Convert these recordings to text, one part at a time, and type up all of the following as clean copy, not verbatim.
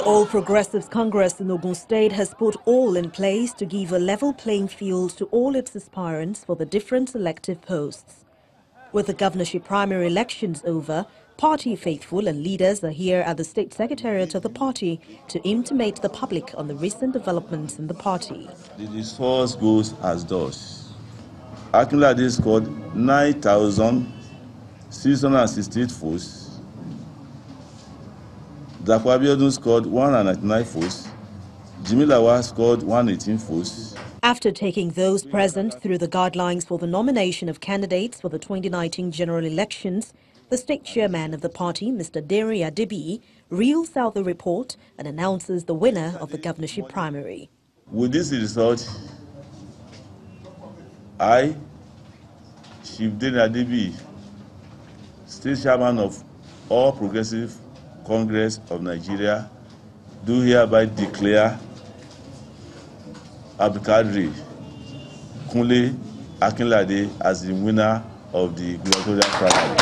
The All Progressives Congress in Ogun State has put all in place to give a level playing field to all its aspirants for the different elective posts. With the governorship primary elections over, party faithful and leaders are here at the state secretariat of the party to intimate the public on the recent developments in the party. The discourse goes as thus. Akinlade scored 9,668 votes. Dapo Abiodun scored 199 votes. Jimmy Lawal scored 118 votes. After taking those present through the guidelines for the nomination of candidates for the 2019 general elections, the state chairman of the party, Mr. Dere Adebi, reels out the report and announces the winner of the governorship primary. With this result, I, Chief Dere Adebi, state chairman of All Progressive Congress of Nigeria, do hereby declare Abdulkadir Kunle Akinlade as the winner of the gubernatorial primary.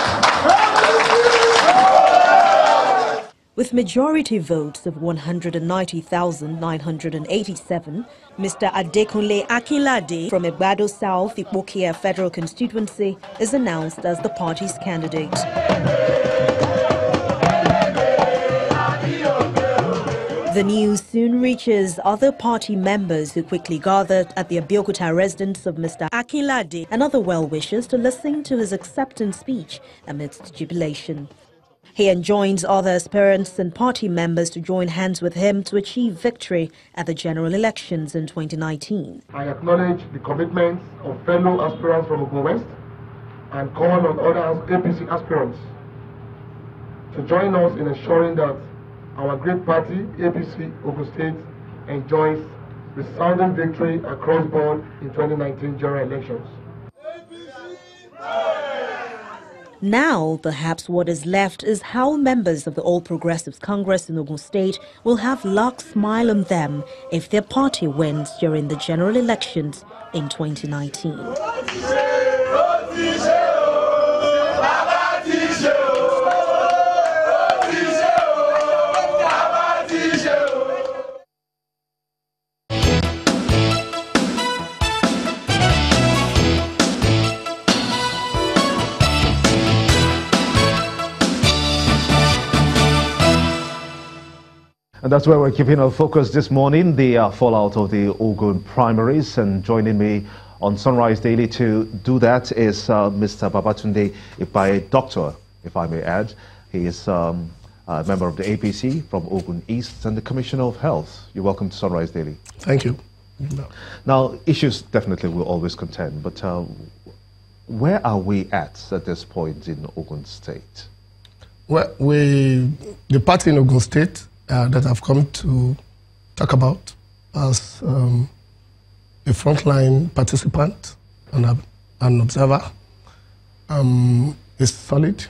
With majority votes of 190,987, Mr. Adekunle Akinlade from Egbado South, Ipaye Federal Constituency is announced as the party's candidate. The news soon reaches other party members who quickly gathered at the Abeokuta residence of Mr. Akinlade and other well-wishers to listen to his acceptance speech amidst jubilation. He enjoins other aspirants and party members to join hands with him to achieve victory at the general elections in 2019. I acknowledge the commitments of fellow aspirants from Ogun West and call on other APC aspirants to join us in ensuring that our great party, APC Ogun State, enjoys resounding victory across board in 2019 general elections. Now, perhaps what is left is how members of the All Progressives Congress in Ogun State will have luck smile on them if their party wins during the general elections in 2019. And that's where we're keeping our focus this morning, the fallout of the Ogun primaries. And joining me on Sunrise Daily to do that is Mr. Babatunde Ipaye, doctor, if I may add. He is a member of the APC from Ogun East and the Commissioner of Health. You're welcome to Sunrise Daily. Thank you. Now, issues definitely will always contend, but where are we at this point in Ogun State? Well, the party in Ogun State that I've come to talk about as a frontline participant and an observer is solid,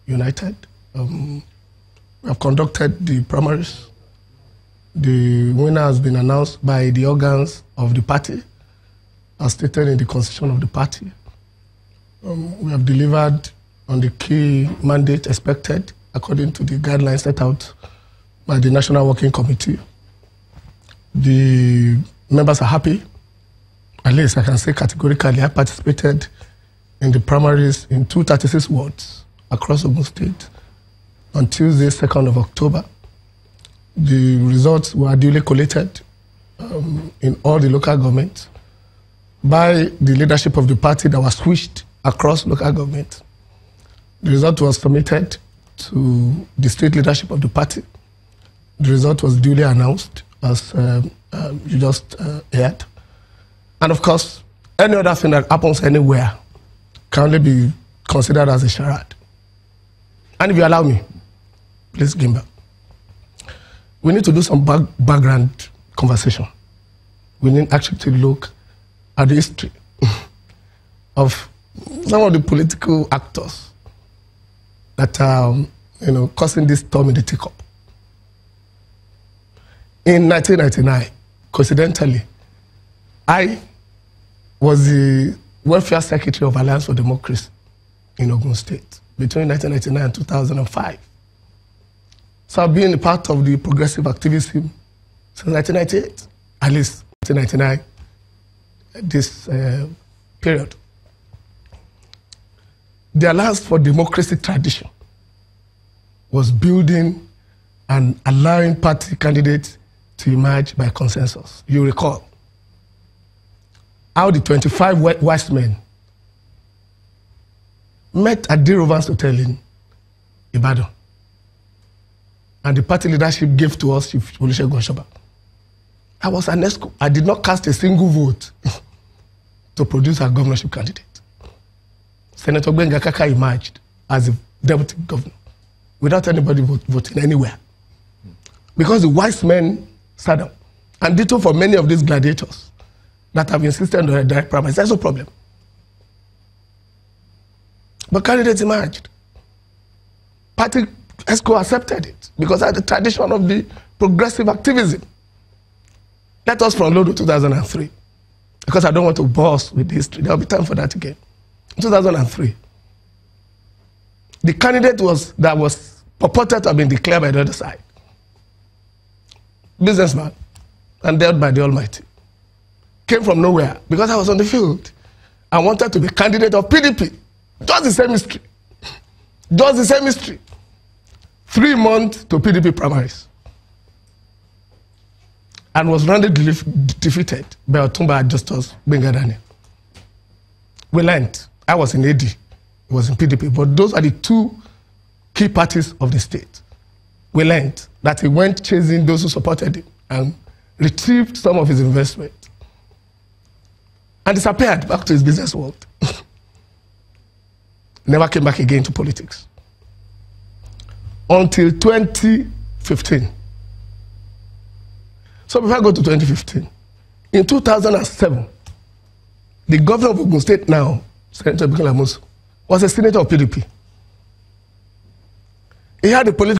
united. We have conducted the primaries. The winner has been announced by the organs of the party, as stated in the constitution of the party. We have delivered on the key mandate expected according to the guidelines set out by the National Working Committee. The members are happy. At least I can say categorically, I participated in the primaries in 236 wards across Ogun State on Tuesday, 2nd of October. The results were duly collated in all the local governments by the leadership of the party that was switched across local government. The result was submitted to the state leadership of the party. The result was duly announced, as you just heard. And of course, any other thing that happens anywhere can only be considered as a charade. And if you allow me, please, Gimba, we need to do some background conversation. We need actually to look at the history of some of the political actors that are, causing this storm in the teacup. In 1999, coincidentally, I was the Welfare Secretary of Alliance for Democracy in Ogun State between 1999 and 2005. So I've been a part of the progressive activism since 1998, at least 1999, this period. The Alliance for Democracy tradition was building and allowing party candidates to emerge by consensus. You recall how the 25 wise men met at the Rovers Hotel in Ibadan. And the party leadership gave to us Chief Olusegun Osunbagba. I was an ESCO. I did not cast a single vote to produce our governorship candidate. Senator Gbenga Kaka emerged as the deputy governor without anybody voting anywhere. Because the wise men sat down. And ditto for many of these gladiators that have insisted on a direct primary. There's no problem. But candidates emerged. Party ESCO accepted it because that's the tradition of the progressive activism. Let us front load to 2003 because I don't want to boast with history. There will be time for that again. In 2003, the candidate that was purported to have been declared by the other side, businessman, and dealt by the Almighty, came from nowhere because I was on the field. I wanted to be candidate of PDP. Just the same history. Just the same history. 3 months to PDP primaries. And was roundly defeated by Otumba Justus Bengadani. We learned. I was in AD. He was in PDP. But those are the two key parties of the state. We learned that he went chasing those who supported him and retrieved some of his investment and disappeared back to his business world. Never came back again to politics. Until 2015. So before I go to 2015, in 2007, the governor of Ogun State now, Senator Bikola Amosu, was a senator of PDP. He had a political